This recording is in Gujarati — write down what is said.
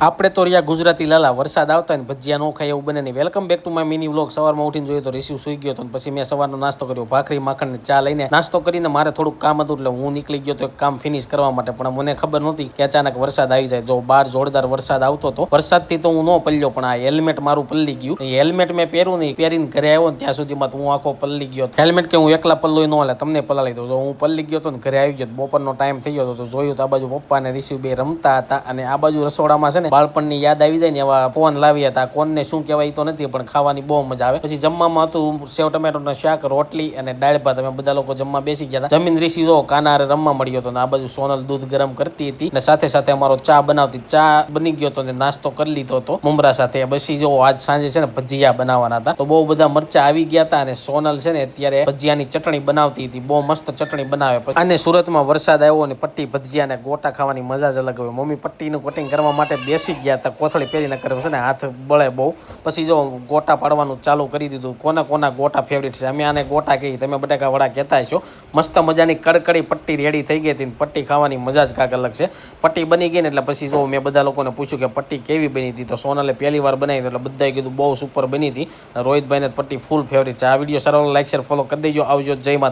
આપણે તો રહ્યા ગુજરાતી લાલા વરસાદ આવતા ને ભજીયા નો ખાય એવું બને નહીં. Welcome back to my mini vlog. સવારમાં ઉઠીને જોઈએ તો રિસીવ સુઈ ગયો હતો ને પછી મેં સવારનો નાસ્તો કર્યો, ભાખરી માખણ ને ચા લઈને નાસ્તો કરીને મારે થોડુંક કામ હતું એટલે હું નીકળી ગયો તો એક કામ ફિનિશ કરવા માટે. પણ મને ખબર નહોતી કે અચાનક વરસાદ આવી જાય. જો બહાર જોરદાર વરસાદ આવતો હતો. વરસાદથી તો હું ન પલ્યો, પણ આ હેલ્મેટ મારું પલ્લી ગયું. હેલ્મેટ મેં પહેર્યું નહીં, પહેરીને ઘરે આવ્યો ને ત્યાં સુધીમાં હું આખો પલ્લી ગયો. હેલ્મેટ કે હું એકલા પલ્લો ન હાલે, તમને પલાળી દઉં. જો હું પલ્લી ગયો હતો ને ઘરે આવી ગયો, બપોરનો ટાઈમ થઈ ગયો હતો. જોયું તો આ બાજુ પપ્પા ને રિસીવ બે રમતા હતા અને આ બાજુ રસોડામાં છે ને બાળપણની યાદ આવી જાય ને એવા કોન લાવ્યા હતા. કોન ને શું કહેવાય તો નથી, પણ ખાવાની બહુ મજા આવે. પછી જમવામાં હતું સેવ ટમેટોનું શાક, રોટલી અને દાળ ભાત. અમે બધા લોકો જમવા બેસી ગયા હતા. જમીન રીસી જો કાનારે રમવા મળ્યો હતો ને આ બાજુ સોનલ દૂધ ગરમ કરતી હતી અને સાથે સાથે અમારો ચા બનાવતી. ચા બની ગયો હતો ને નાસ્તો કરી લીધો હતો મમરા સાથે. પછી જો આજ સાંજે છે ને ભજીયા બનાવવાના હતા, તો બહુ બધા મરચા આવી ગયા હતા અને સોનલ છે ને અત્યારે ભજીયાની ચટણી બનાવતી હતી. બહુ મસ્ત ચટણી બનાવે. અને સુરતમાં વરસાદ આવ્યો અને પટ્ટી ભજીયા ને ગોટા ખાવાની મજા જ અલગ હોય. મમ્મી પટ્ટીનું કટિંગ કરવા માટે બેસી ગયા હતા. કોથળી પહેરીને કરે છે ને હાથ બળે બહુ. પછી જો ગોટા પાડવાનું ચાલુ કરી દીધું. કોના ગોટા ફેવરિટ છે? અમે આને ગોટા કહીએ, તમે બટાકા વડા કહેતા હશો. મસ્ત મજાની કડકડી પટ્ટી રેડી થઈ ગઈ હતી. પટ્ટી ખાવાની મજા જ કાંઈક અલગ છે. પટ્ટી બની ગઈ ને એટલે પછી જો મેં બધા લોકોને પૂછ્યું કે પટ્ટી કેવી બની હતી, તો સોનલે પહેલી વાર બનાવી એટલે બધાએ કીધું બહુ સુપર બની હતી. રોહિતભાઈને પટ્ટી ફૂલ ફેવરિટ છે. આ વિડીયો સારો લાઈક શેર ફોલો કરી દેજો. આવજો. જય માતા.